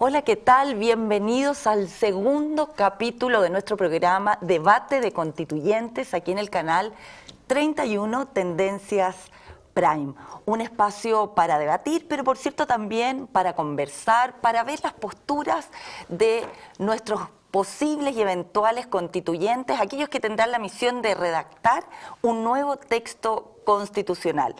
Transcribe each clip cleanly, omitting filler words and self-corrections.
Hola, ¿qué tal? Bienvenidos al segundo capítulo de nuestro programa Debate de Constituyentes aquí en el canal 31 Tendencias Prime. Un espacio para debatir, pero por cierto también para conversar, para ver las posturas de nuestros posibles y eventuales constituyentes, aquellos que tendrán la misión de redactar un nuevo texto constitucional.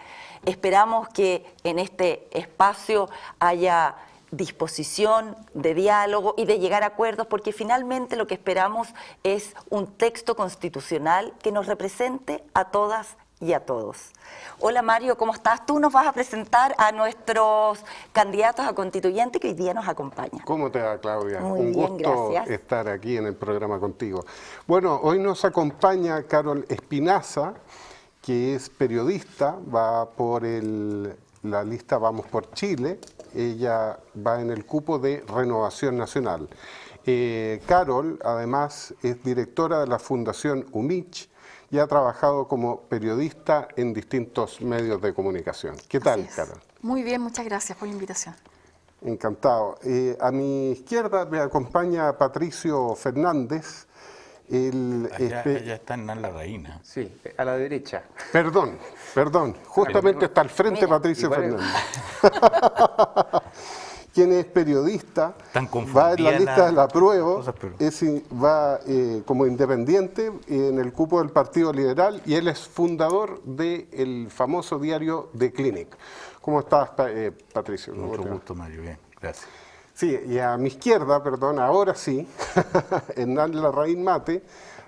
Esperamos que en este espacio haya disposición de diálogo y de llegar a acuerdos, porque finalmente lo que esperamos es un texto constitucional que nos represente a todas y a todos. Hola Mario, ¿cómo estás? Tú nos vas a presentar a nuestros candidatos a constituyente que hoy día nos acompañan. ¿Cómo te va, Claudia? Muy Un bien, gusto gracias. estar aquí en el programa contigo. Bueno, hoy nos acompaña Carol Espinaza, que es periodista, va por la lista Vamos por Chile. Ella va en el cupo de Renovación Nacional. Carol, además, es directora de la Fundación UMICH y ha trabajado como periodista en distintos medios de comunicación. ¿Qué tal, Carol? Muy bien, muchas gracias por la invitación. Encantado. A mi izquierda me acompaña Patricio Fernández. Allá está Hernán Larraín. Sí, a la derecha. Perdón, justamente está al frente. Mira, Patricio igual Fernández. Quien es periodista, Tan va en la confundida lista de la prueba, cosas, pero- va como independiente en el cupo del Partido Liberal y él es fundador del famoso diario The Clinic. ¿Cómo estás, Patricio? Mucho gusto, Mario. Bien, gracias. Sí, y a mi izquierda, perdón, ahora sí, Hernán Larraín Mate,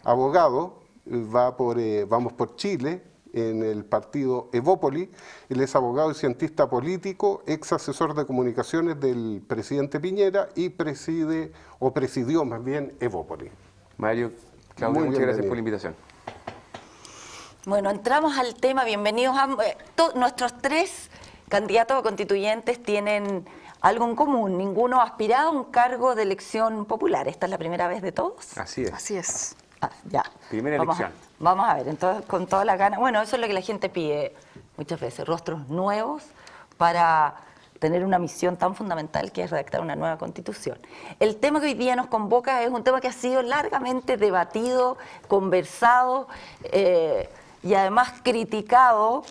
abogado, va por Vamos por Chile, en el partido Evópoli. Él es abogado y cientista político, ex asesor de comunicaciones del presidente Piñera y presidió más bien Evópoli. Mario, Claudia, Muy muchas gracias bienvenido. por la invitación. Bueno, entramos al tema. Bienvenidos a nuestros tres candidatos a constituyentes tienen algo en común. Ninguno ha aspirado a un cargo de elección popular. ¿Esta es la primera vez de todos? Así es. Así es. Ah, ya. Primera elección. Vamos a ver, entonces con todas las ganas. Bueno, eso es lo que la gente pide muchas veces, rostros nuevos para tener una misión tan fundamental que es redactar una nueva constitución. El tema que hoy día nos convoca es un tema que ha sido largamente debatido, conversado y además criticado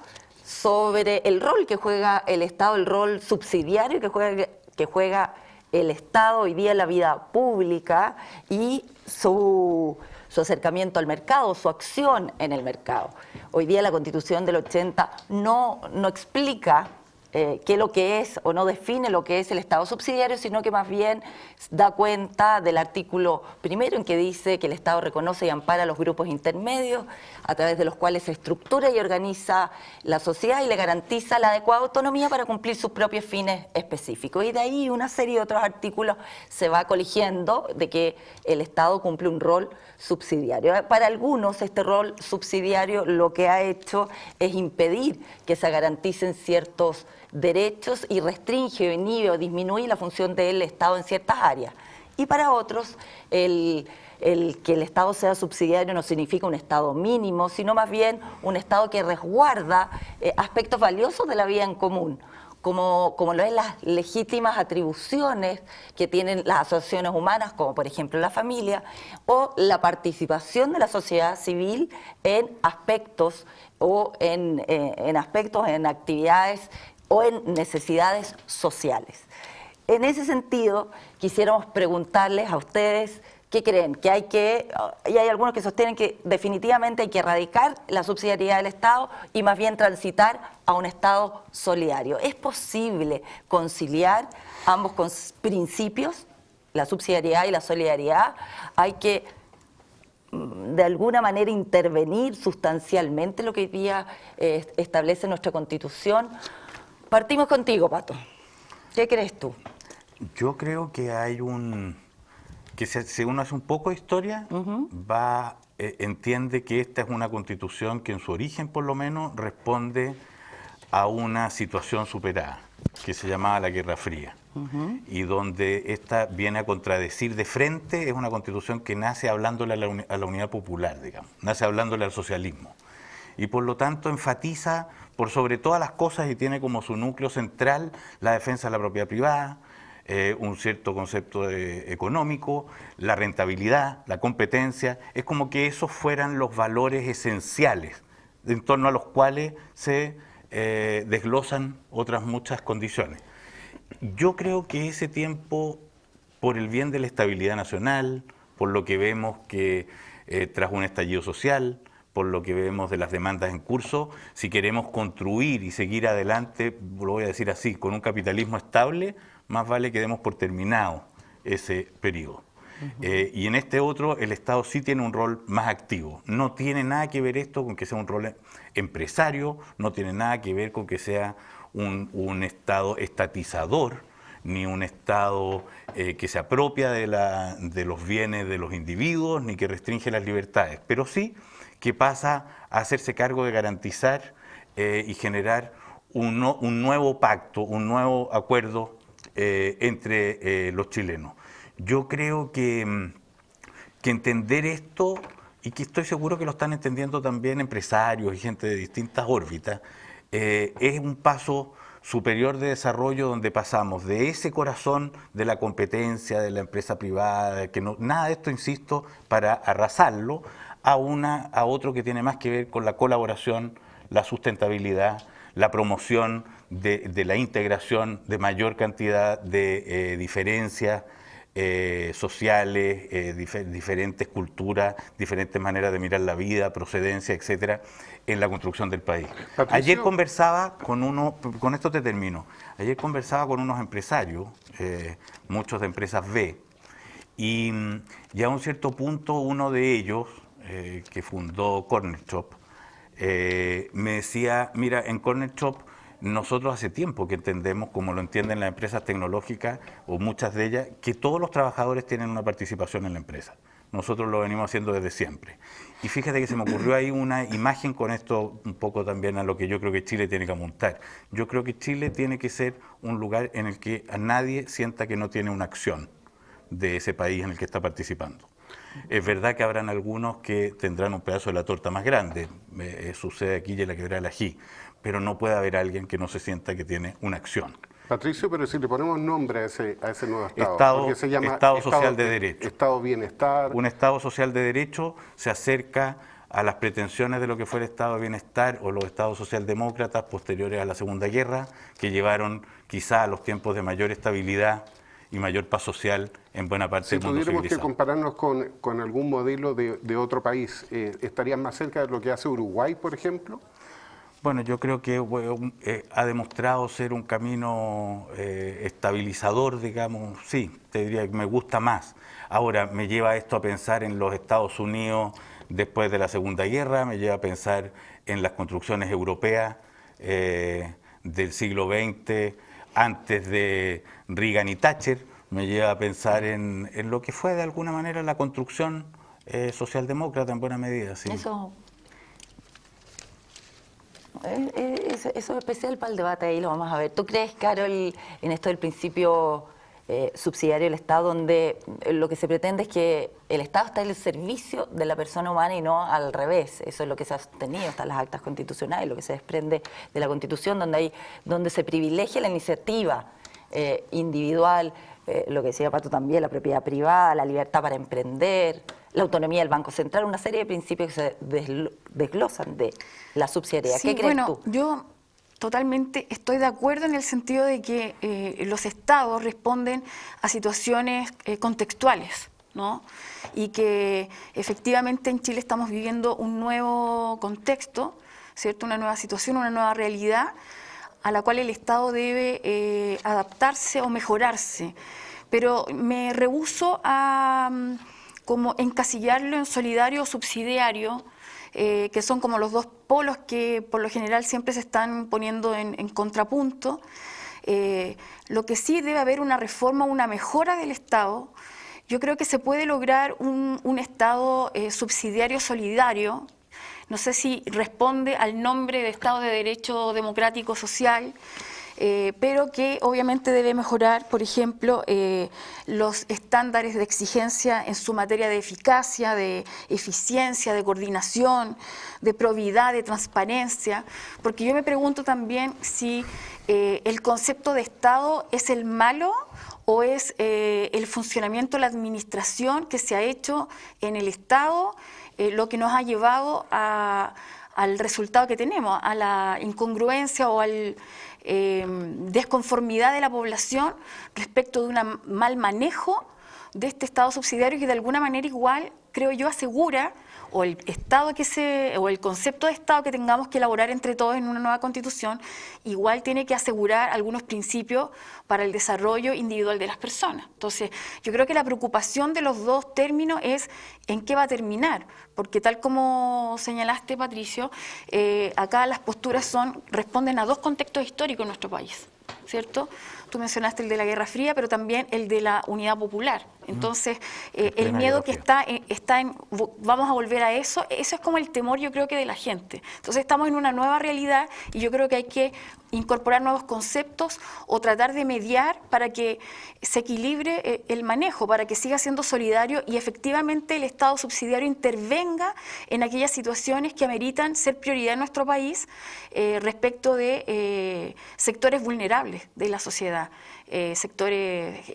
sobre el rol que juega el Estado, el rol subsidiario que juega el Estado hoy día en la vida pública y su acercamiento al mercado, su acción en el mercado. Hoy día la Constitución del 80 no explica qué es lo que es o no define lo que es el Estado subsidiario, sino que más bien da cuenta del artículo primero en que dice que el Estado reconoce y ampara los grupos intermedios a través de los cuales se estructura y organiza la sociedad y le garantiza la adecuada autonomía para cumplir sus propios fines específicos. Y de ahí una serie de otros artículos se va coligiendo de que el Estado cumple un rol subsidiario. Para algunos este rol subsidiario lo que ha hecho es impedir que se garanticen ciertos derechos y restringe, inhibe o disminuye la función del Estado en ciertas áreas. Y para otros, el que el Estado sea subsidiario no significa un Estado mínimo, sino más bien un Estado que resguarda aspectos valiosos de la vida en común, como lo es las legítimas atribuciones que tienen las asociaciones humanas, como por ejemplo la familia, o la participación de la sociedad civil en aspectos o en actividades o en necesidades sociales. En ese sentido, quisiéramos preguntarles a ustedes qué creen, y hay algunos que sostienen que definitivamente hay que erradicar la subsidiariedad del Estado y más bien transitar a un Estado solidario. ¿Es posible conciliar ambos principios, la subsidiariedad y la solidaridad? Hay que de alguna manera intervenir sustancialmente lo que hoy día establece nuestra Constitución. Partimos contigo, Pato. ¿Qué crees tú? Yo creo que si uno hace un poco de historia, entiende que esta es una constitución que en su origen, por lo menos, responde a una situación superada, que se llamaba la Guerra Fría. Y donde esta viene a contradecir de frente, es una constitución que nace hablándole a la unidad popular, digamos, nace hablándole al socialismo. Y por lo tanto enfatiza por sobre todas las cosas y tiene como su núcleo central la defensa de la propiedad privada, un cierto concepto económico, la rentabilidad, la competencia. Es como que esos fueran los valores esenciales en torno a los cuales se desglosan otras muchas condiciones. Yo creo que ese tiempo, por el bien de la estabilidad nacional, por lo que vemos que tras un estallido social, por lo que vemos de las demandas en curso, si queremos construir y seguir adelante, lo voy a decir así, con un capitalismo estable, más vale que demos por terminado ese periodo. Y en este otro, el Estado sí tiene un rol más activo. No tiene nada que ver esto con que sea un rol empresario, no tiene nada que ver con que sea un Estado estatizador, ni un Estado que se apropia de los bienes de los individuos, ni que restringe las libertades, pero sí que pasa a hacerse cargo de garantizar y generar un nuevo pacto, un nuevo acuerdo entre los chilenos. Yo creo que entender esto, y que estoy seguro que lo están entendiendo también empresarios y gente de distintas órbitas, es un paso superior de desarrollo donde pasamos de ese corazón de la competencia, de la empresa privada, que no, nada de esto, insisto, para arrasarlo, a otro que tiene más que ver con la colaboración, la sustentabilidad, la promoción de la integración de mayor cantidad de diferencias sociales, diferentes culturas, diferentes maneras de mirar la vida, procedencia, etcétera, en la construcción del país. Patricio. Ayer conversaba con esto te termino, ayer conversaba con unos empresarios, muchos de empresas B, y a un cierto punto uno de ellos, que fundó Corner Shop, me decía, mira, en Corner Shop nosotros hace tiempo que entendemos, como lo entienden las empresas tecnológicas, o muchas de ellas, que todos los trabajadores tienen una participación en la empresa. Nosotros lo venimos haciendo desde siempre. Y fíjate que se me ocurrió ahí una imagen con esto un poco también a lo que yo creo que Chile tiene que apuntar. Yo creo que Chile tiene que ser un lugar en el que a nadie sienta que no tiene una acción de ese país en el que está participando. Es verdad que habrán algunos que tendrán un pedazo de la torta más grande, sucede aquí y en la Quebrada del Ají, pero no puede haber alguien que no se sienta que tiene una acción. Patricio, pero si le ponemos nombre a ese nuevo Estado, porque se llama Estado Social de Derecho. Estado Bienestar. Un Estado Social de Derecho se acerca a las pretensiones de lo que fue el Estado de Bienestar o los Estados socialdemócratas posteriores a la Segunda Guerra, que llevaron quizá a los tiempos de mayor estabilidad y mayor paz social en buena parte del mundo civilizado. Si tuviéramos que compararnos con algún modelo de otro país, ¿estarían más cerca de lo que hace Uruguay, por ejemplo? Bueno, yo creo que ha demostrado ser un camino estabilizador, digamos, sí, te diría que me gusta más. Ahora, me lleva esto a pensar en los Estados Unidos después de la Segunda Guerra, me lleva a pensar en las construcciones europeas del siglo XX, antes de Reagan y Thatcher, me lleva a pensar en lo que fue de alguna manera la construcción socialdemócrata en buena medida. Sí. Eso es especial para el debate, ahí lo vamos a ver. ¿Tú crees, Carol, en esto del principio subsidiario del Estado, donde lo que se pretende es que el Estado está al servicio de la persona humana y no al revés? Eso es lo que se ha sostenido, están las actas constitucionales, lo que se desprende de la Constitución, donde se privilegia la iniciativa individual, lo que decía Pato también, la propiedad privada, la libertad para emprender, la autonomía del Banco Central, una serie de principios que se desglosan de la subsidiariedad. Sí, ¿qué crees bueno, tú? Yo totalmente estoy de acuerdo en el sentido de que los estados responden a situaciones contextuales, ¿no? Y que efectivamente en Chile estamos viviendo un nuevo contexto, ¿cierto? Una nueva situación, una nueva realidad a la cual el Estado debe adaptarse o mejorarse. Pero me rehúso a como encasillarlo en solidario o subsidiario, que son como los dos polos que por lo general siempre se están poniendo en contrapunto. Lo que sí debe haber una reforma, una mejora del Estado. Yo creo que se puede lograr un Estado subsidiario solidario. No sé si responde al nombre de Estado de Derecho Democrático Social, pero que obviamente debe mejorar, por ejemplo, los estándares de exigencia en su materia de eficacia, de eficiencia, de coordinación, de probidad, de transparencia, porque yo me pregunto también si el concepto de Estado es el malo o es el funcionamiento, la administración que se ha hecho en el Estado, lo que nos ha llevado al resultado que tenemos, a la incongruencia o al desconformidad de la población respecto de un mal manejo de este Estado subsidiario que de alguna manera igual, creo yo, asegura o el Estado o el concepto de Estado que tengamos que elaborar entre todos en una nueva Constitución, igual tiene que asegurar algunos principios para el desarrollo individual de las personas. Entonces, yo creo que la preocupación de los dos términos es en qué va a terminar, porque tal como señalaste, Patricio, acá las posturas responden a dos contextos históricos en nuestro país, ¿cierto? Tú mencionaste el de la Guerra Fría, pero también el de la Unidad Popular. Entonces, el miedo que está en, vamos a volver a eso es como el temor, yo creo que de la gente. Entonces, estamos en una nueva realidad y yo creo que hay que incorporar nuevos conceptos o tratar de mediar para que se equilibre el manejo, para que siga siendo solidario y efectivamente el Estado subsidiario intervenga en aquellas situaciones que ameritan ser prioridad en nuestro país respecto de sectores vulnerables de la sociedad, sectores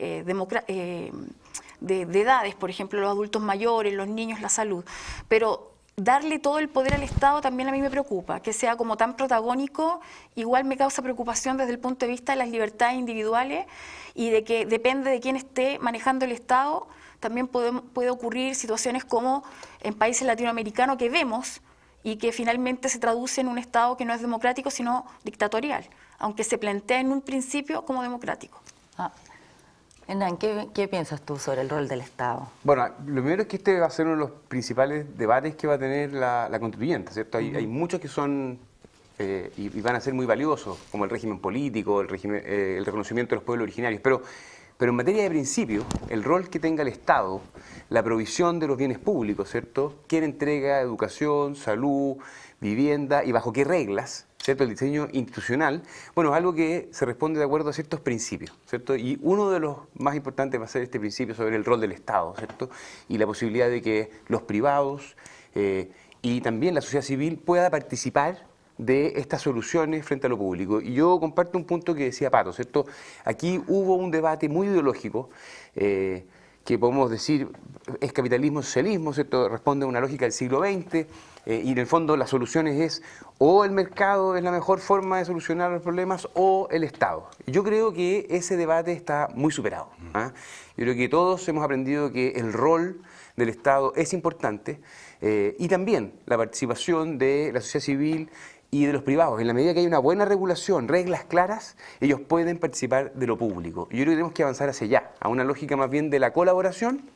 de edades, por ejemplo, los adultos mayores, los niños, la salud. Pero darle todo el poder al Estado también a mí me preocupa, que sea como tan protagónico, igual me causa preocupación desde el punto de vista de las libertades individuales y de que depende de quién esté manejando el Estado, también puede ocurrir situaciones como en países latinoamericanos que vemos y que finalmente se traduce en un Estado que no es democrático, sino dictatorial, aunque se plantea en un principio como democrático. Hernán, ¿qué piensas tú sobre el rol del Estado? Bueno, lo primero es que este va a ser uno de los principales debates que va a tener la constituyente, ¿cierto? Hay muchos que son y van a ser muy valiosos, como el régimen político, el reconocimiento de los pueblos originarios, pero en materia de principios, el rol que tenga el Estado, la provisión de los bienes públicos, ¿cierto? ¿Quién entrega educación, salud, vivienda y bajo qué reglas? ¿Cierto? El diseño institucional, bueno, es algo que se responde de acuerdo a ciertos principios, ¿cierto? Y uno de los más importantes va a ser este principio sobre el rol del Estado, ¿cierto? Y la posibilidad de que los privados y también la sociedad civil pueda participar de estas soluciones frente a lo público. Y yo comparto un punto que decía Pato, ¿cierto? Aquí hubo un debate muy ideológico, que podemos decir es capitalismo, socialismo, ¿cierto? Responde a una lógica del siglo XX, y en el fondo las soluciones es o el mercado es la mejor forma de solucionar los problemas o el Estado. Yo creo que ese debate está muy superado. Yo creo que todos hemos aprendido que el rol del Estado es importante y también la participación de la sociedad civil y de los privados. En la medida que hay una buena regulación, reglas claras, ellos pueden participar de lo público. Yo creo que tenemos que avanzar hacia allá, a una lógica más bien de la colaboración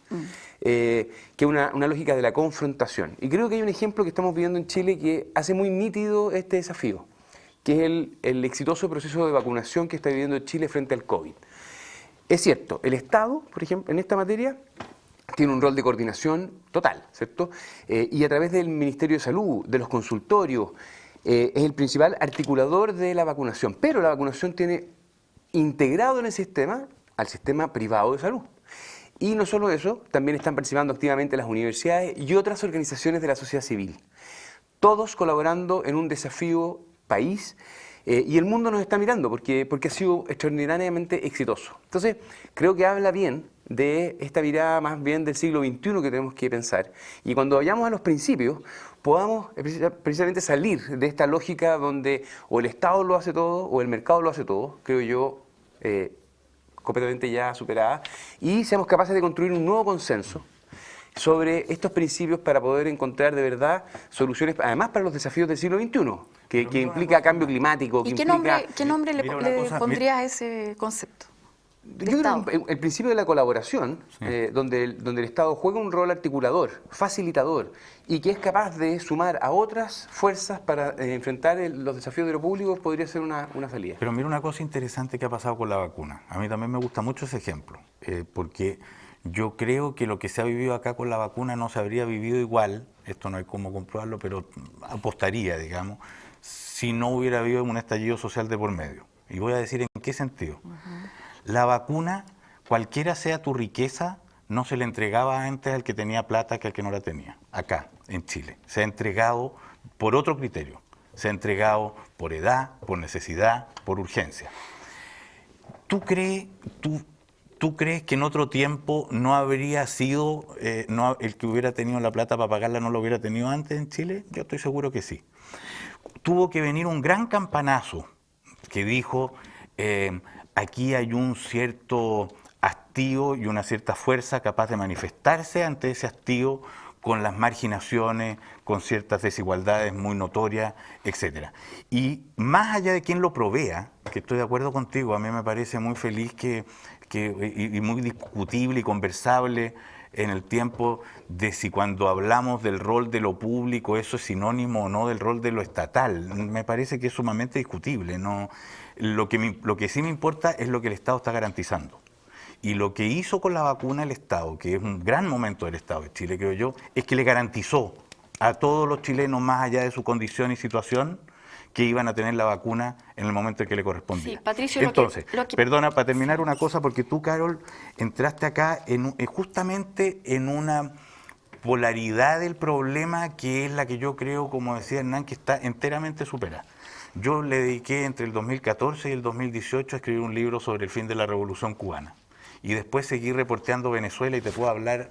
que una lógica de la confrontación. Y creo que hay un ejemplo que estamos viviendo en Chile que hace muy nítido este desafío, que es el exitoso proceso de vacunación que está viviendo Chile frente al COVID. Es cierto, el Estado, por ejemplo, en esta materia, tiene un rol de coordinación total, ¿cierto? Y a través del Ministerio de Salud, de los consultorios, es el principal articulador de la vacunación, pero la vacunación tiene integrado en el sistema al sistema privado de salud. Y no solo eso, también están participando activamente las universidades y otras organizaciones de la sociedad civil, todos colaborando en un desafío país, y el mundo nos está mirando porque ha sido extraordinariamente exitoso. Entonces, creo que habla bien de esta mirada más bien del siglo XXI que tenemos que pensar. Y cuando vayamos a los principios, podamos precisamente salir de esta lógica donde o el Estado lo hace todo o el mercado lo hace todo, creo yo, completamente ya superada, y seamos capaces de construir un nuevo consenso sobre estos principios para poder encontrar de verdad soluciones, además para los desafíos del siglo XXI, que implica cambio climático. ¿Y qué nombre le pondrías a ese concepto? Yo creo que el principio de la colaboración, sí, donde el Estado juega un rol articulador, facilitador, y que es capaz de sumar a otras fuerzas para enfrentar los desafíos de lo público, podría ser una salida. Pero mira una cosa interesante que ha pasado con la vacuna. A mí también me gusta mucho ese ejemplo, porque yo creo que lo que se ha vivido acá con la vacuna no se habría vivido igual, esto no hay cómo comprobarlo, pero apostaría, digamos, si no hubiera habido un estallido social de por medio. Y voy a decir en qué sentido. La vacuna, cualquiera sea tu riqueza, no se le entregaba antes al que tenía plata que al que no la tenía, acá, en Chile. Se ha entregado por otro criterio. Se ha entregado por edad, por necesidad, por urgencia. ¿Tú crees que en otro tiempo no habría sido, el que hubiera tenido la plata para pagarla no lo hubiera tenido antes en Chile? Yo estoy seguro que sí. Tuvo que venir un gran campanazo que dijo, aquí hay un cierto hastío y una cierta fuerza capaz de manifestarse ante ese hastío con las marginaciones, con ciertas desigualdades muy notorias, etc. Y más allá de quien lo provea, que estoy de acuerdo contigo, a mí me parece muy feliz y muy discutible y conversable en el tiempo de si cuando hablamos del rol de lo público eso es sinónimo o no del rol de lo estatal. Me parece que es sumamente discutible. ¿No? Lo que sí me importa es lo que el Estado está garantizando. Y lo que hizo con la vacuna el Estado, que es un gran momento del Estado de Chile, creo yo, es que le garantizó a todos los chilenos, más allá de su condición y situación, que iban a tener la vacuna en el momento en que le correspondía. Sí, Patricio, entonces, perdona, para terminar una cosa, porque tú, Carol, entraste acá justamente en una polaridad del problema que es la que yo creo, como decía Hernán, que está enteramente superada. Yo le dediqué entre el 2014 y el 2018 a escribir un libro sobre el fin de la Revolución Cubana. Y después seguí reporteando Venezuela y te puedo hablar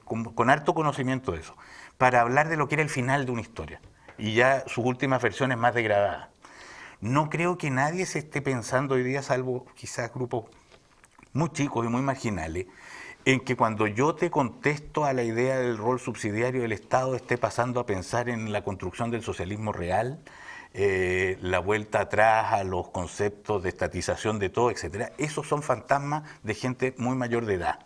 con harto conocimiento de eso, para hablar de lo que era el final de una historia y ya sus últimas versiones más degradadas. No creo que nadie se esté pensando hoy día, salvo quizás grupos muy chicos y muy marginales, en que cuando yo te contesto a la idea del rol subsidiario del Estado esté pasando a pensar en la construcción del socialismo real, la vuelta atrás a los conceptos de estatización de todo, etcétera. Esos son fantasmas de gente muy mayor de edad.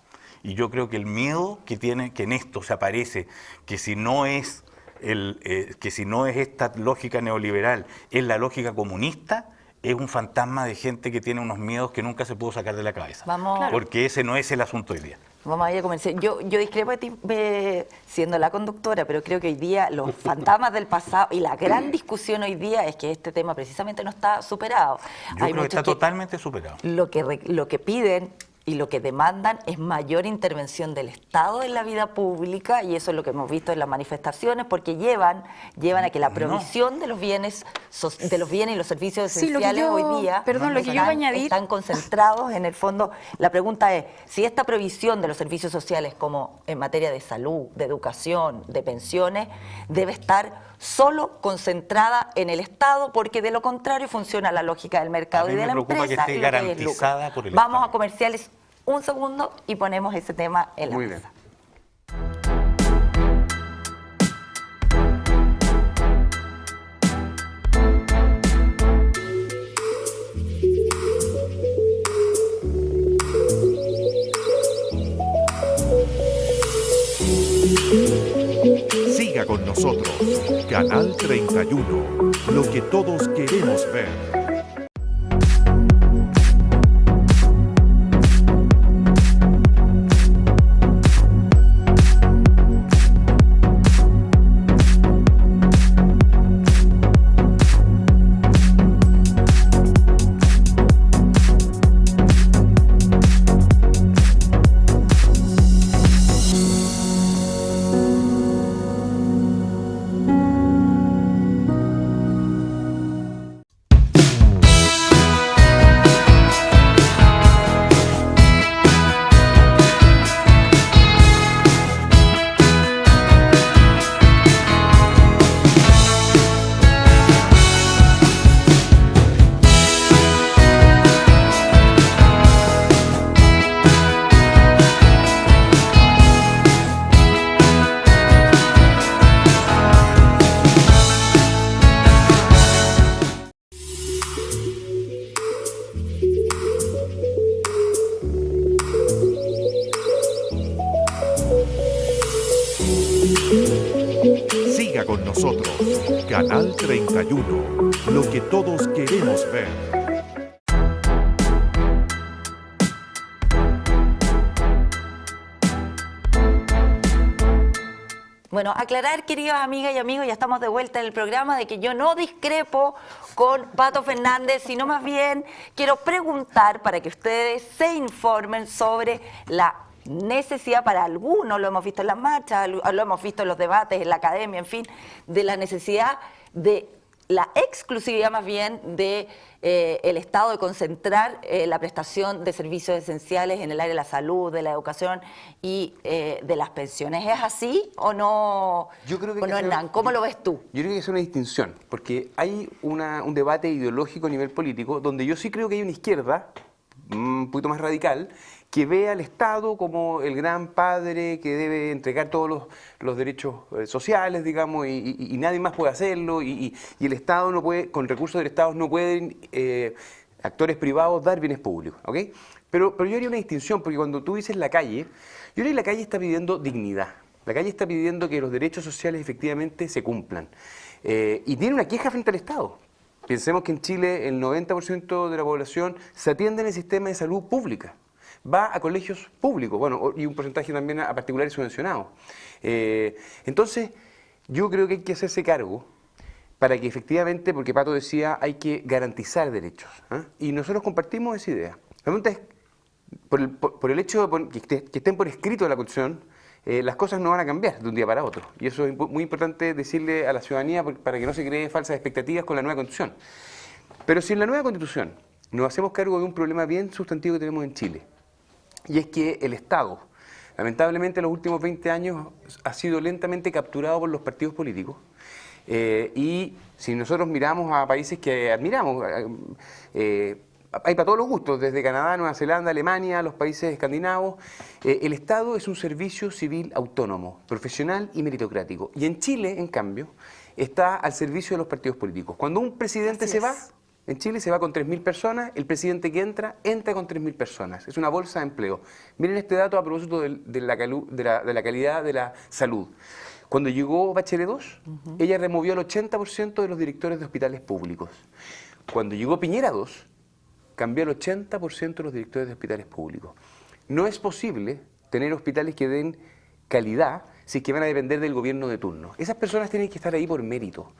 Y yo creo que el miedo que tiene, que en esto se aparece, que si no es esta lógica neoliberal, es la lógica comunista, es un fantasma de gente que tiene unos miedos que nunca se pudo sacar de la cabeza. Porque ese no es el asunto hoy día. Vamos a ir a comercial. Yo discrepo de ti siendo la conductora, pero creo que hoy día los fantasmas del pasado y la gran discusión hoy día es que este tema precisamente no está superado. Yo creo que está totalmente superado. Lo que piden y lo que demandan es mayor intervención del Estado en la vida pública, y eso es lo que hemos visto en las manifestaciones, porque llevan a que la provisión de los bienes y los servicios esenciales hoy día están concentrados en el fondo. La pregunta es, si esta provisión de los servicios sociales, como en materia de salud, de educación, de pensiones, debe estar solo concentrada en el Estado, porque de lo contrario funciona la lógica del mercado y de la empresa. Que esté garantizada por el Vamos Estado. a comerciales un segundo y ponemos ese tema en la Muy mesa. Siga con nosotros, Canal 31, lo que todos queremos ver. Siga con nosotros, Canal 31, lo que todos queremos ver. Bueno, aclarar, queridas amigas y amigos, ya estamos de vuelta en el programa, de que yo no discrepo con Pato Fernández, sino más bien quiero preguntar para que ustedes se informen sobre la necesidad para algunos, lo hemos visto en las marchas, lo hemos visto en los debates, en la academia, en fin, de la necesidad de la exclusividad más bien de el Estado de concentrar la prestación de servicios esenciales en el área de la salud, de la educación y de las pensiones. ¿Es así o no? Yo creo que ¿O no, Hernán? ¿Cómo lo ves tú? Yo creo que es una distinción, porque hay un debate ideológico a nivel político donde yo sí creo que hay una izquierda un poquito más radical que ve al Estado como el gran padre que debe entregar todos los derechos sociales, digamos, y nadie más puede hacerlo, y el Estado no puede, con recursos del Estado no pueden actores privados dar bienes públicos, ¿ok? Pero yo haría una distinción, porque cuando tú dices la calle, yo creo que la calle está pidiendo dignidad, la calle está pidiendo que los derechos sociales efectivamente se cumplan, y tiene una queja frente al Estado. Pensemos que en Chile el 90% de la población se atiende en el sistema de salud pública. Va a colegios públicos, bueno, y un porcentaje también a particulares subvencionados. Entonces, yo creo que hay que hacerse cargo para que efectivamente, porque Pato decía, hay que garantizar derechos. ¿Eh? Y nosotros compartimos esa idea. La pregunta es, por el hecho de que estén por escrito en la Constitución, las cosas no van a cambiar de un día para otro. Y eso es muy importante decirle a la ciudadanía para que no se cree falsas expectativas con la nueva Constitución. Pero si en la nueva Constitución nos hacemos cargo de un problema bien sustantivo que tenemos en Chile, y es que el Estado, lamentablemente en los últimos 20 años, ha sido lentamente capturado por los partidos políticos. Y si nosotros miramos a países que admiramos, hay para todos los gustos, desde Canadá, Nueva Zelanda, Alemania, los países escandinavos, el Estado es un servicio civil autónomo, profesional y meritocrático. Y en Chile, en cambio, está al servicio de los partidos políticos. Cuando un presidente se va, en Chile se va con 3.000 personas, el presidente que entra con 3.000 personas. Es una bolsa de empleo. Miren este dato a propósito de la calidad de la salud. Cuando llegó Bachelet II, ella removió el 80% de los directores de hospitales públicos. Cuando llegó Piñera II, cambió el 80% de los directores de hospitales públicos. No es posible tener hospitales que den calidad si es que van a depender del gobierno de turno. Esas personas tienen que estar ahí por mérito.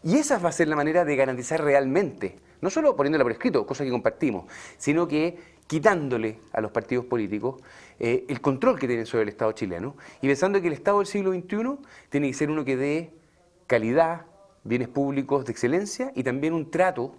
Y esa va a ser la manera de garantizar realmente, no solo poniéndola por escrito, cosa que compartimos, sino que quitándole a los partidos políticos el control que tienen sobre el Estado chileno y pensando que el Estado del siglo XXI tiene que ser uno que dé calidad, bienes públicos de excelencia y también un trato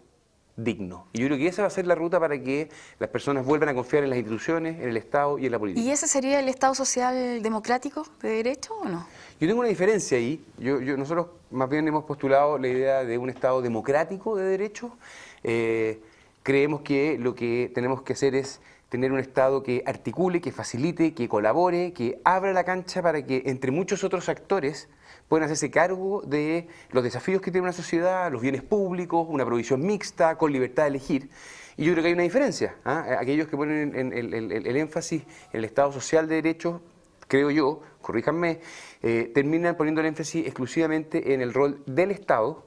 digno. Y yo creo que esa va a ser la ruta para que las personas vuelvan a confiar en las instituciones, en el Estado y en la política. ¿Y ese sería el Estado social democrático de derecho o no? Yo tengo una diferencia ahí. Nosotros más bien hemos postulado la idea de un Estado democrático de derecho. Creemos que lo que tenemos que hacer es tener un Estado que articule, que facilite, que colabore, que abra la cancha para que entre muchos otros actores pueden hacerse cargo de los desafíos que tiene una sociedad, los bienes públicos, una provisión mixta, con libertad de elegir. Y yo creo que hay una diferencia. Aquellos que ponen el énfasis en el Estado social de derechos, creo yo, corríjanme, terminan poniendo el énfasis exclusivamente en el rol del Estado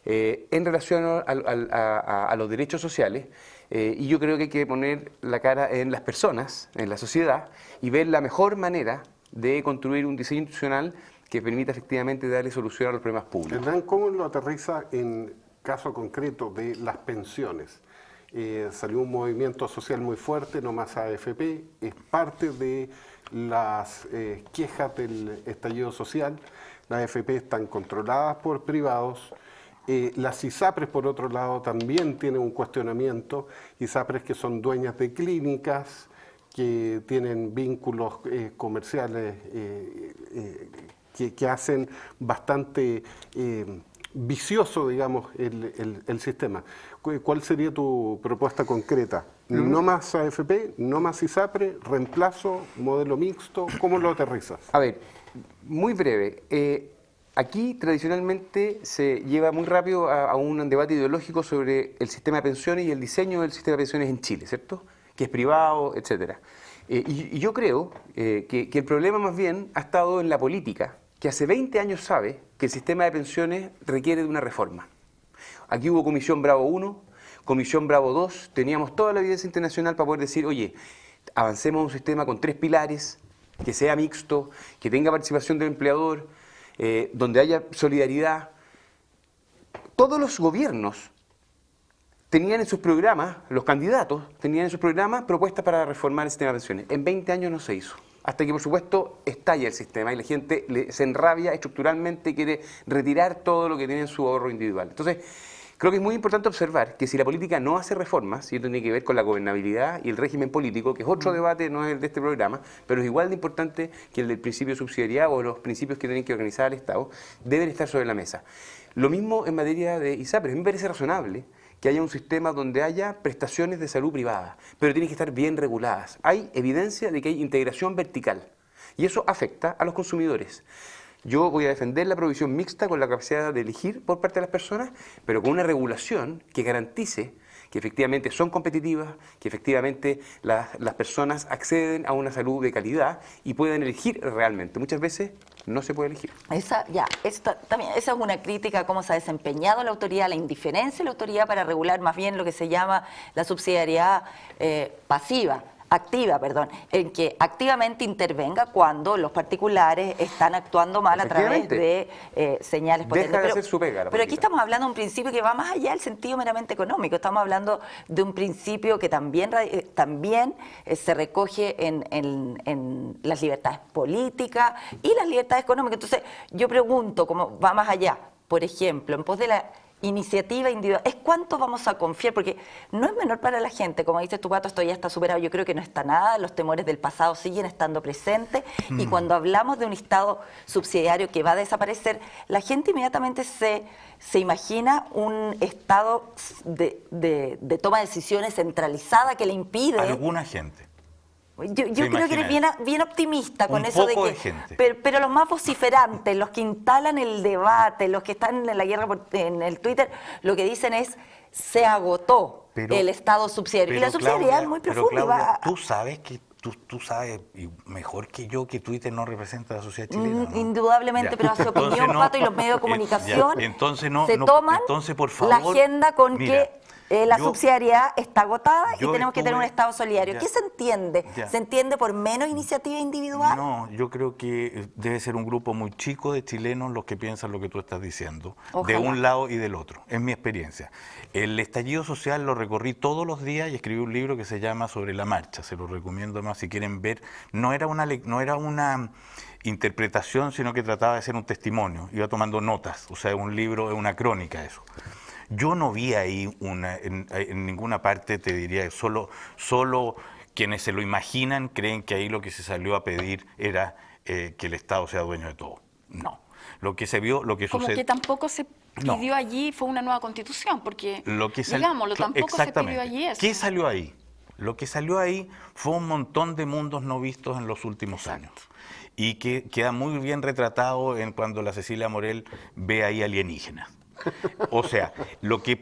en relación a los derechos sociales. Y yo creo que hay que poner la cara en las personas, en la sociedad, y ver la mejor manera de construir un diseño institucional que permita efectivamente darle solución a los problemas públicos. Hernán, ¿cómo lo aterriza en caso concreto de las pensiones? Salió un movimiento social muy fuerte, No Más AFP, es parte de las quejas del estallido social. Las AFP están controladas por privados. Las ISAPRES, por otro lado, también tienen un cuestionamiento. ISAPRES que son dueñas de clínicas, que tienen vínculos comerciales que hacen bastante vicioso, digamos, el sistema. ¿Cuál sería tu propuesta concreta? ¿No más AFP, no más ISAPRE, reemplazo, modelo mixto? ¿Cómo lo aterrizas? A ver, muy breve. Aquí tradicionalmente se lleva muy rápido a un debate ideológico sobre el sistema de pensiones y el diseño del sistema de pensiones en Chile, ¿cierto? Que es privado, etcétera. Y yo creo que el problema más bien ha estado en la política, que hace 20 años sabe que el sistema de pensiones requiere de una reforma. Aquí hubo Comisión Bravo 1, Comisión Bravo 2, teníamos toda la evidencia internacional para poder decir, oye, avancemos a un sistema con 3 pilares, que sea mixto, que tenga participación del empleador, donde haya solidaridad. Todos los gobiernos tenían en sus programas, los candidatos tenían en sus programas propuestas para reformar el sistema de pensiones. En 20 años no se hizo. Hasta que, por supuesto, estalla el sistema y la gente se enrabia estructuralmente y quiere retirar todo lo que tiene en su ahorro individual. Entonces, creo que es muy importante observar que si la política no hace reformas, y esto tiene que ver con la gobernabilidad y el régimen político, que es otro debate, no es el de este programa, pero es igual de importante que el del principio de subsidiariedad o los principios que tienen que organizar al Estado, deben estar sobre la mesa. Lo mismo en materia de ISAPRES. A mí me parece razonable que haya un sistema donde haya prestaciones de salud privada, pero tienen que estar bien reguladas. Hay evidencia de que hay integración vertical y eso afecta a los consumidores. Yo voy a defender la provisión mixta con la capacidad de elegir por parte de las personas, pero con una regulación que garantice que efectivamente son competitivas, que efectivamente las personas acceden a una salud de calidad y pueden elegir realmente. Muchas veces no se puede elegir. También, esa es una crítica a cómo se ha desempeñado la autoridad, la indiferencia de la autoridad para regular más bien lo que se llama la subsidiariedad activa, en que activamente intervenga cuando los particulares están actuando mal a través de señales potentes. Deja de hacer su pega la pero aquí política. estamos hablando de un principio que va más allá del sentido meramente económico. Estamos hablando de un principio que también se recoge en las libertades políticas y las libertades económicas. Entonces, yo pregunto, ¿cómo va más allá? Por ejemplo, en pos de la iniciativa individual, es cuánto vamos a confiar, porque no es menor para la gente, como dices tú, Pato, esto ya está superado, yo creo que no está nada, los temores del pasado siguen estando presentes, y cuando hablamos de un Estado subsidiario que va a desaparecer, la gente inmediatamente se imagina un Estado de toma de decisiones centralizada que le impide... Alguna gente. Yo creo que eres bien optimista con Un eso poco de de que... gente. Pero los más vociferantes, los que instalan el debate, los que están en la guerra en el Twitter, lo que dicen es, se agotó el Estado subsidiario. Y la subsidiariedad es muy profunda. Pero Claudia, tú sabes que tú sabes y mejor que yo que Twitter no representa a la sociedad chilena, ¿no? Indudablemente, Ya. pero su opinión, Entonces, no, Pato, y los medios de comunicación se toman por favor, la agenda con mira, que la subsidiariedad está agotada y yo tenemos que tener un estuve- Estado solidario. ya. ¿Qué se entiende? Ya. ¿Se entiende por menos iniciativa individual? No, yo creo que debe ser un grupo muy chico de chilenos los que piensan lo que tú estás diciendo, Ojalá. de un lado y del otro, es mi experiencia. El estallido social lo recorrí todos los días y escribí un libro que se llama Sobre la marcha, se lo recomiendo más si quieren ver. No era una interpretación, sino que trataba de ser un testimonio, iba tomando notas, o sea, un libro, es una crónica eso. Yo no vi ahí en ninguna parte, te diría, solo quienes se lo imaginan creen que ahí lo que se salió a pedir era que el Estado sea dueño de todo. No. Lo que se vio, lo que Como sucedió... que tampoco se pidió allí fue una nueva constitución, porque, digámoslo, tampoco se pidió allí eso. ¿Qué salió ahí? Lo que salió ahí fue un montón de mundos no vistos en los últimos años. Y que queda muy bien retratado en cuando la Cecilia Morel ve ahí alienígenas. O sea, lo que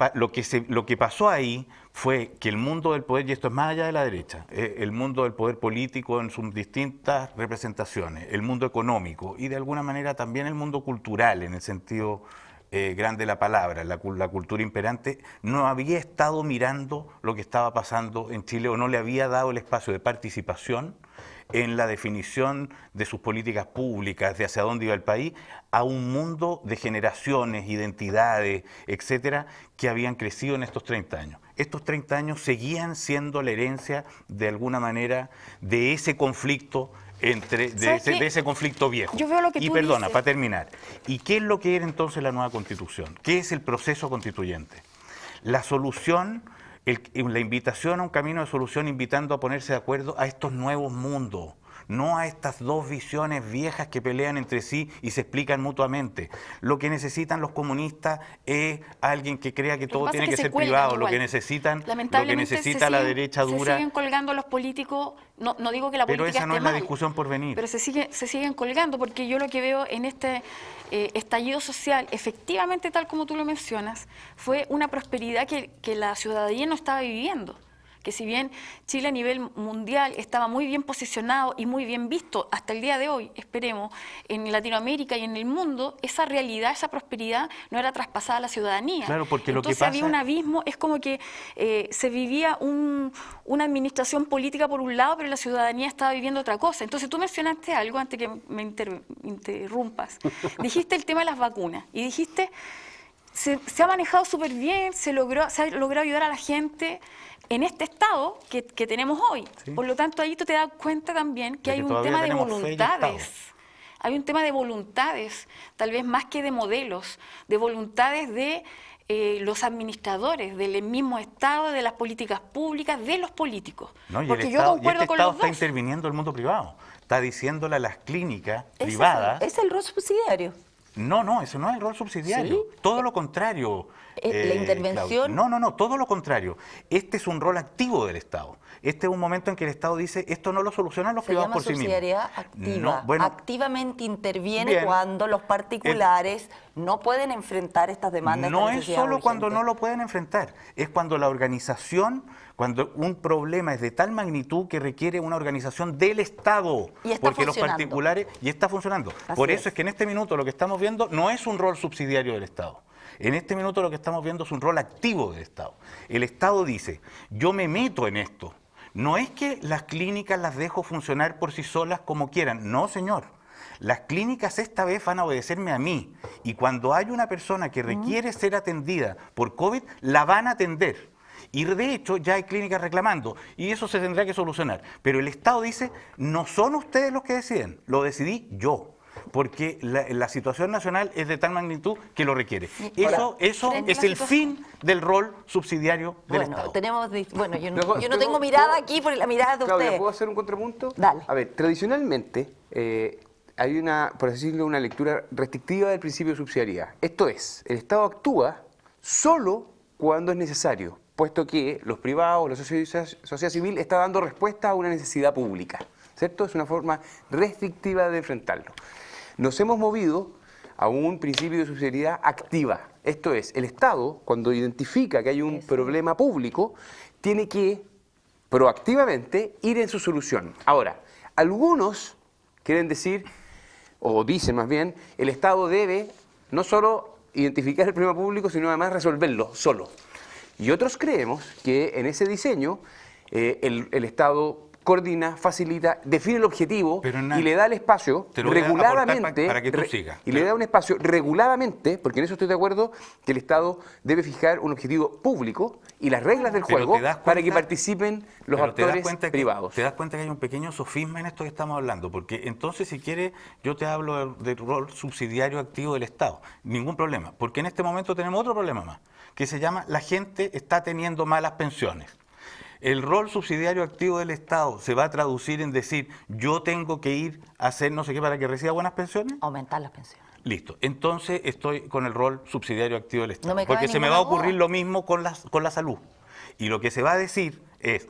pasó ahí fue que el mundo del poder, y esto es más allá de la derecha, el mundo del poder político en sus distintas representaciones, el mundo económico y de alguna manera también el mundo cultural en el sentido grande de la palabra, la cultura imperante, no había estado mirando lo que estaba pasando en Chile o no le había dado el espacio de participación en la definición de sus políticas públicas, de hacia dónde iba el país, a un mundo de generaciones, identidades, etcétera, que habían crecido en estos 30 años. Estos 30 años seguían siendo la herencia, de alguna manera, de ese conflicto de ese conflicto viejo. Yo veo lo que y tú perdona, dices. para terminar. ¿Y qué es lo que era entonces la nueva Constitución? ¿Qué es el proceso constituyente? La solución... la invitación a un camino de solución invitando a ponerse de acuerdo a estos nuevos mundos, no a estas dos visiones viejas que pelean entre sí y se explican mutuamente. Lo que necesitan los comunistas es alguien que crea que todo tiene que ser privado, lo que necesita la derecha dura. Se siguen colgando los políticos, no digo que la pero política esa no esté es la mal, discusión por venir. pero se siguen colgando, porque yo lo que veo en este estallido social, efectivamente, tal como tú lo mencionas, fue una prosperidad que la ciudadanía no estaba viviendo, que si bien Chile a nivel mundial estaba muy bien posicionado y muy bien visto hasta el día de hoy, esperemos, en Latinoamérica y en el mundo, esa realidad, esa prosperidad no era traspasada a la ciudadanía. Claro, porque lo que Entonces había pasa- un abismo, es como que se vivía una administración política por un lado, pero la ciudadanía estaba viviendo otra cosa. Entonces tú mencionaste algo antes que me interrumpas. Dijiste el tema de las vacunas y dijiste, se ha manejado súper bien, se ha logrado ayudar a la gente en este estado que tenemos hoy. Sí. Por lo tanto, ahí tú te das cuenta también que De hay que un todavía tema de tenemos fe y Estado. voluntades. Hay un tema de voluntades, tal vez más que de modelos, de voluntades de los administradores, del mismo Estado, de las políticas públicas, de los políticos. No, y Porque el yo Estado, concuerdo con Estado los está dos. interviniendo el mundo privado. Está diciéndole a las clínicas Ese privadas... es el rol subsidiario. No, eso no es el rol subsidiario. ¿Sí? Todo lo contrario. La intervención- Claudia. No, todo lo contrario. Este es un rol activo del Estado. Este es un momento en que el Estado dice, esto no lo solucionan los Se privados llama por sí mismos. subsidiariedad activa. No, bueno, Activamente interviene bien. cuando los particulares no pueden enfrentar estas demandas. no estas es necesidades solo cuando urgentes. no lo pueden enfrentar, es cuando la organización, cuando un problema es de tal magnitud que requiere una organización del Estado, Y está porque los funcionando. particulares, y está funcionando. Así Por eso es. es que en este minuto lo que estamos viendo no es un rol subsidiario del Estado. En este minuto lo que estamos viendo es un rol activo del Estado. El Estado dice, yo me meto en esto. No es que las clínicas las dejo funcionar por sí solas como quieran. No, señor. Las clínicas esta vez van a obedecerme a mí. Y cuando hay una persona que requiere ser atendida por COVID, la van a atender. Y de hecho ya hay clínicas reclamando. Y eso se tendrá que solucionar. Pero el Estado dice, no son ustedes los que deciden. Lo decidí yo. Porque la situación nacional es de tal magnitud que lo requiere. Eso frente a es la el situación- fin del rol subsidiario del Bueno, Estado. yo no Luego, tengo mirada aquí por la mirada de Claudia, ustedes. ¿puedo hacer un contrapunto? Dale. A ver, tradicionalmente hay una, por así decirlo, una lectura restrictiva del principio de subsidiariedad. Esto es, el Estado actúa solo cuando es necesario, puesto que los privados, la sociedad civil está dando respuesta a una necesidad pública, ¿cierto? Es una forma restrictiva de enfrentarlo. Nos hemos movido a un principio de subsidiariedad activa. Esto es, el Estado, cuando identifica que hay un problema público, tiene que proactivamente ir en su solución. Ahora, algunos quieren decir, o dicen más bien, el Estado debe no solo identificar el problema público, sino además resolverlo solo. Y otros creemos que en ese diseño el Estado coordina, facilita, define el objetivo Pero, y le da el espacio te lo voy a aportar reguladamente para que tú sigas. y le da un espacio reguladamente, porque en eso estoy de acuerdo, que el Estado debe fijar un objetivo público y las reglas del Pero juego te das para que cuenta- participen los pero te das actores cuenta que- privados. Te das cuenta que hay un pequeño sofisma en esto que estamos hablando, porque entonces si quieres yo te hablo del rol subsidiario activo del Estado, ningún problema, porque en este momento tenemos otro problema más, que se llama la gente está teniendo malas pensiones. El rol subsidiario activo del Estado se va a traducir en decir yo tengo que ir a hacer no sé qué para que reciba buenas pensiones. Aumentar las pensiones. Listo, entonces estoy con el rol subsidiario activo del Estado, No me cabe porque se me ninguna va a ocurrir duda. lo mismo con la salud. Y lo que se va a decir es,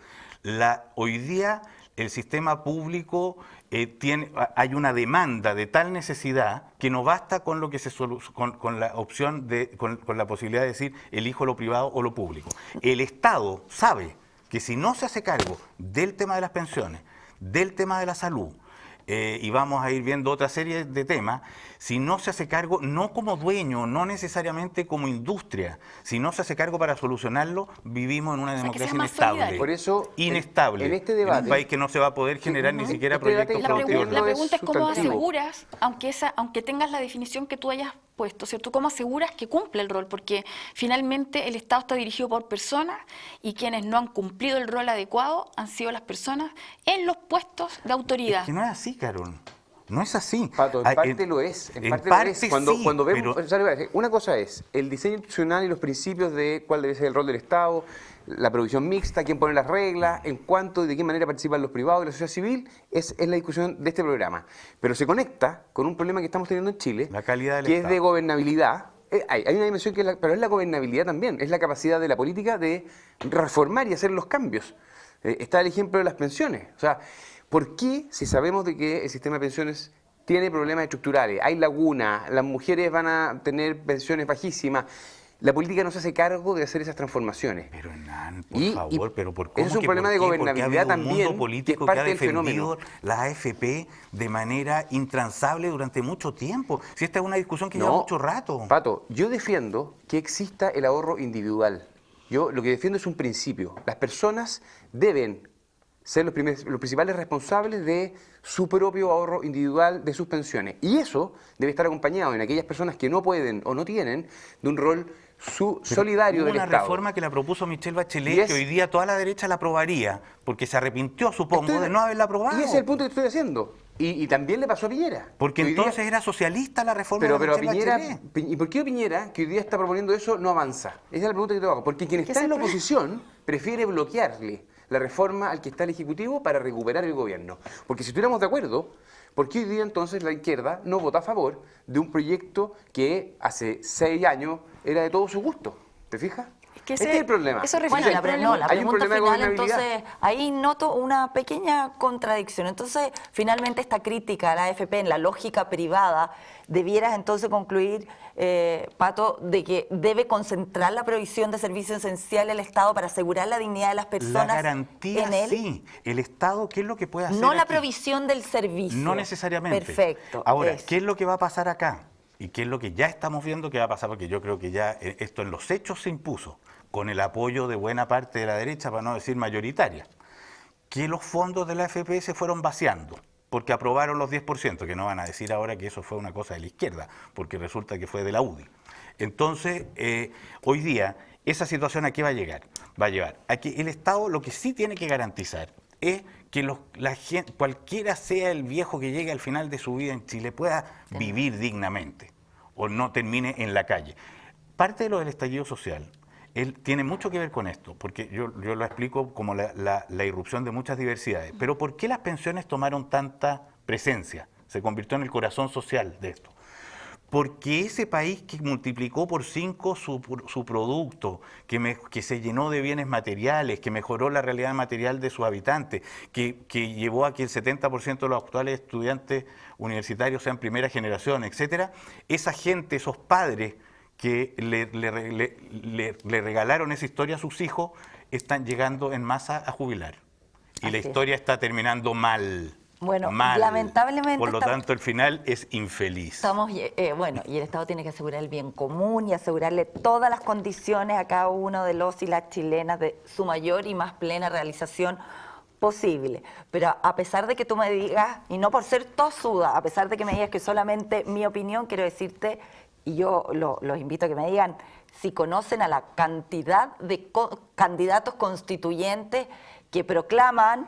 hoy día el sistema público hay una demanda de tal necesidad que no basta con lo que con la opción con la posibilidad de decir elijo lo privado o lo público. El Estado sabe que si no se hace cargo del tema de las pensiones, del tema de la salud, y vamos a ir viendo otra serie de temas, si no se hace cargo, no como dueño, no necesariamente como industria, si no se hace cargo para solucionarlo, vivimos en una sea, que democracia sea más inestable. solidario. Por eso, inestable. en este debate- un país que no se va a poder generar ni siquiera este debate proyectos está productivos. ocurriendo La es pregunta es cómo sustantivo. aseguras, aunque tengas la definición que tú hayas puesto, ¿cierto? ¿Cómo aseguras que cumple el rol? Porque finalmente el Estado está dirigido por personas y quienes no han cumplido el rol adecuado han sido las personas en los puestos de autoridad. Es que no es así, Carol. No es así. Pato, en Ah, parte lo es. En en parte, parte lo es. Cuando, sí, cuando vemos, pero- o sea, le voy a decir, una cosa es el diseño institucional y los principios de cuál debe ser el rol del Estado, la provisión mixta, quién pone las reglas, en cuánto y de qué manera participan los privados y la sociedad civil, es la discusión de este programa. Pero se conecta con un problema que estamos teniendo en Chile, La calidad del que es Estado. de gobernabilidad. Hay una dimensión que pero es la gobernabilidad también, es la capacidad de la política de reformar y hacer los cambios. Está el ejemplo de las pensiones. O sea, ¿por qué, si sabemos de que el sistema de pensiones tiene problemas estructurales, hay lagunas, las mujeres van a tener pensiones bajísimas, la política no se hace cargo de hacer esas transformaciones. Pero Hernán, por favor, pero ¿por cómo? Eso es un que problema por de qué? Porque gobernabilidad ha habido un también, mundo político que es que ha parte del defendido fenómeno. la AFP de manera intransable durante mucho tiempo. Si esta es una discusión que lleva mucho rato. Pato, yo defiendo que exista el ahorro individual. Yo lo que defiendo es un principio. Las personas deben ser los principales responsables de su propio ahorro individual de sus pensiones. Y eso debe estar acompañado en aquellas personas que no pueden o no tienen de un rol solidario Hubo del una Estado. reforma que la propuso Michelle Bachelet, Y es- que hoy día toda la derecha la aprobaría, porque se arrepintió, supongo, de no haberla aprobado. Y ese es el punto que estoy haciendo. Y también le pasó a Piñera. Porque que hoy día- entonces era socialista la reforma Pero de Michelle Piñera, Bachelet. ¿y por qué Piñera, que hoy día está proponiendo eso, no avanza? Esa es la pregunta que te hago. Porque quien está en la oposición prefiere bloquearle la reforma al que está el Ejecutivo para recuperar el gobierno. Porque si estuviéramos de acuerdo, ¿por qué hoy día entonces la izquierda no vota a favor de un proyecto que hace 6 años era de todo su gusto? ¿Te fijas? que Este es el problema. eso Bueno, refleja la, el no, la Hay un pregunta problema de final, gobernabilidad. entonces, ahí noto una pequeña contradicción. Entonces, finalmente esta crítica a la AFP en la lógica privada, debieras entonces concluir, Pato, de que debe concentrar la provisión de servicios esenciales del Estado para asegurar la dignidad de las personas La garantía, en él. sí. El Estado, ¿qué es lo que puede hacer No la aquí? provisión del servicio. No necesariamente. Perfecto. Ahora, eso. ¿qué es lo que va a pasar acá? ¿Y qué es lo que ya estamos viendo que va a pasar? Porque yo creo que ya esto en los hechos se impuso, con el apoyo de buena parte de la derecha, para no decir mayoritaria, que los fondos de la AFP se fueron vaciando, porque aprobaron los 10%, que no van a decir ahora que eso fue una cosa de la izquierda, porque resulta que fue de la UDI. Entonces, hoy día, esa situación ¿a qué va a llegar? Va a llevar a que el Estado lo que sí tiene que garantizar es que la gente, cualquiera sea el viejo que llegue al final de su vida en Chile, pueda vivir dignamente o no termine en la calle. Parte de lo del estallido social tiene mucho que ver con esto, porque yo lo explico como la irrupción de muchas diversidades. Pero ¿por qué las pensiones tomaron tanta presencia? Se convirtió en el corazón social de esto. Porque ese país que multiplicó por 5 su producto, que se llenó de bienes materiales, que mejoró la realidad material de sus habitantes, que llevó a que el 70% de los actuales estudiantes universitarios sean primera generación, etcétera, esa gente, esos padres que le regalaron esa historia a sus hijos, están llegando en masa a jubilar. Y la Así historia está terminando mal. Bueno, mal. lamentablemente Por lo tanto, el final es infeliz. Estamos, bueno, y el Estado tiene que asegurar el bien común y asegurarle todas las condiciones a cada uno de los y las chilenas de su mayor y más plena realización posible. Pero a pesar de que tú me digas, y no por ser tosuda, a pesar de que me digas que solamente mi opinión, quiero decirte, y yo los invito a que me digan si conocen a la cantidad de candidatos constituyentes que proclaman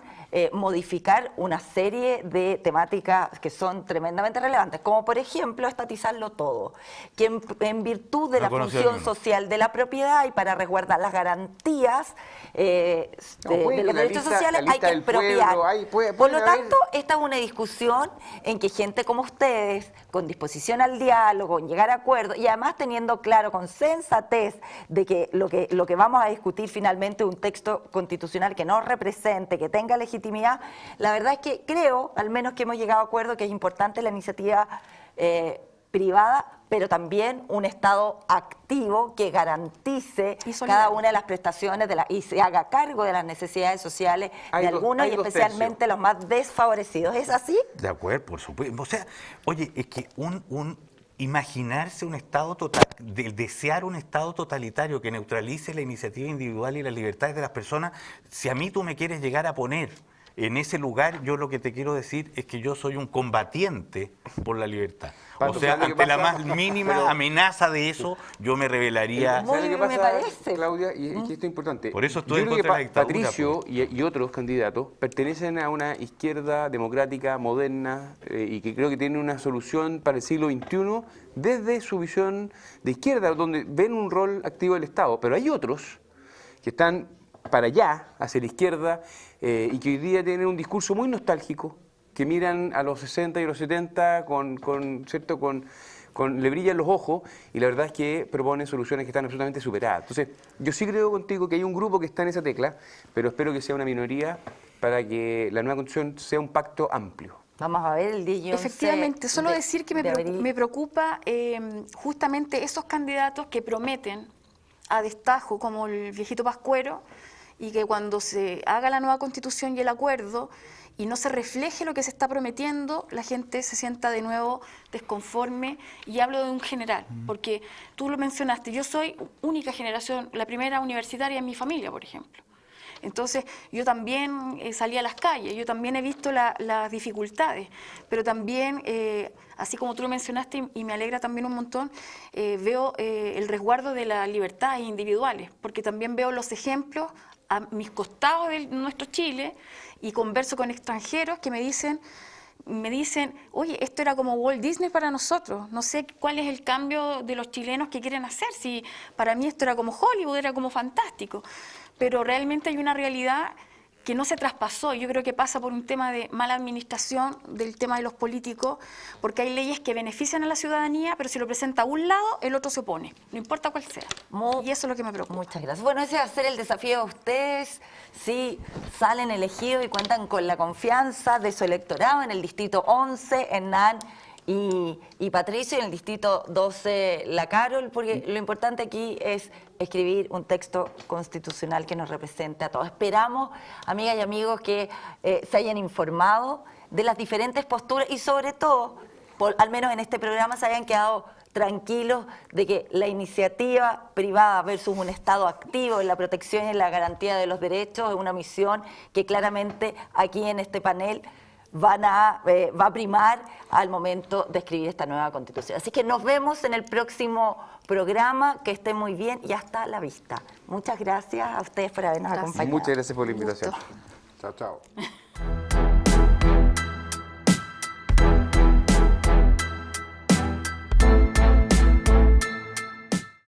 modificar una serie de temáticas que son tremendamente relevantes, como por ejemplo estatizarlo todo, que en virtud de No la conocía función ninguno. social de la propiedad y para resguardar las garantías de puede que los la derechos lista- sociales la hay lista que del pueblo, expropiar. puede Por lo haber- tanto, esta es una discusión en que gente como ustedes, con disposición al diálogo, en llegar a acuerdos y además teniendo claro con sensatez de que lo que vamos a discutir finalmente es un texto constitucional que nos represente, que tenga legitimidad, la verdad es que creo, al menos que hemos llegado a acuerdo, que es importante la iniciativa privada, pero también un Estado activo que garantice Y solidario. cada una de las prestaciones y se haga cargo de las necesidades sociales Hay de dos- algunos hay y dos especialmente los más desfavorecidos. ¿Es así? De acuerdo, por supuesto. O sea, oye, es que imaginarse un Estado desear un Estado totalitario que neutralice la iniciativa individual y las libertades de las personas, si a mí tú me quieres llegar a poner en ese lugar, yo lo que te quiero decir es que yo soy un combatiente por la libertad. Pato, O sea, ¿sabes lo que ante la pasa? más mínima Pero- amenaza de eso, yo me rebelaría. Muy ¿Sabes lo que bien, me pasa, parece. Claudia? Y es que esto es importante. Por eso estoy Yo en creo que contra de la dictadura, Patricio y otros candidatos pertenecen a una izquierda democrática, moderna, y que creo que tiene una solución para el siglo XXI desde su visión de izquierda, donde ven un rol activo del Estado. Pero hay otros que están para allá, hacia la izquierda, y que hoy día tienen un discurso muy nostálgico, que miran a los 60 y los 70 ¿cierto? Le brillan los ojos, y la verdad es que proponen soluciones que están absolutamente superadas. Entonces, yo sí creo contigo que hay un grupo que está en esa tecla, pero espero que sea una minoría para que la nueva Constitución sea un pacto amplio. Vamos a ver el 10 y 11 Efectivamente, solo de- decir que de abril. me preocupa justamente esos candidatos que prometen a destajo como el viejito Pascuero, y que cuando se haga la nueva Constitución y el acuerdo y no se refleje lo que se está prometiendo, la gente se sienta de nuevo desconforme, y hablo de un general, porque tú lo mencionaste, yo soy única generación, la primera universitaria en mi familia, por ejemplo. Entonces, yo también salí a las calles, yo también he visto las dificultades, pero también, así como tú lo mencionaste, y me alegra también un montón, veo el resguardo de las libertades individuales, porque también veo los ejemplos a mis costados de nuestro Chile, y converso con extranjeros que me dicen, oye, esto era como Walt Disney para nosotros, no sé cuál es el cambio de los chilenos que quieren hacer, si para mí esto era como Hollywood, era como fantástico, pero realmente hay una realidad que no se traspasó. Yo creo que pasa por un tema de mala administración del tema de los políticos, porque hay leyes que benefician a la ciudadanía, pero si lo presenta a un lado, el otro se opone, no importa cuál sea. Y eso es lo que me preocupa. Muchas gracias. Bueno, ese va a ser el desafío de ustedes, si salen elegidos y cuentan con la confianza de su electorado en el distrito 11, Hernán y Patricio, y en el distrito 12, la Carol, porque lo importante aquí es escribir un texto constitucional que nos represente a todos. Esperamos, amigas y amigos, que se hayan informado de las diferentes posturas y sobre todo, al menos en este programa, se hayan quedado tranquilos de que la iniciativa privada versus un Estado activo en la protección y en la garantía de los derechos es una misión que claramente aquí en este panel va a primar al momento de escribir esta nueva Constitución. Así que nos vemos en el próximo programa, que estén muy bien y hasta la vista. Muchas gracias a ustedes por habernos acompañado. Muchas gracias por la invitación. Chao, chao.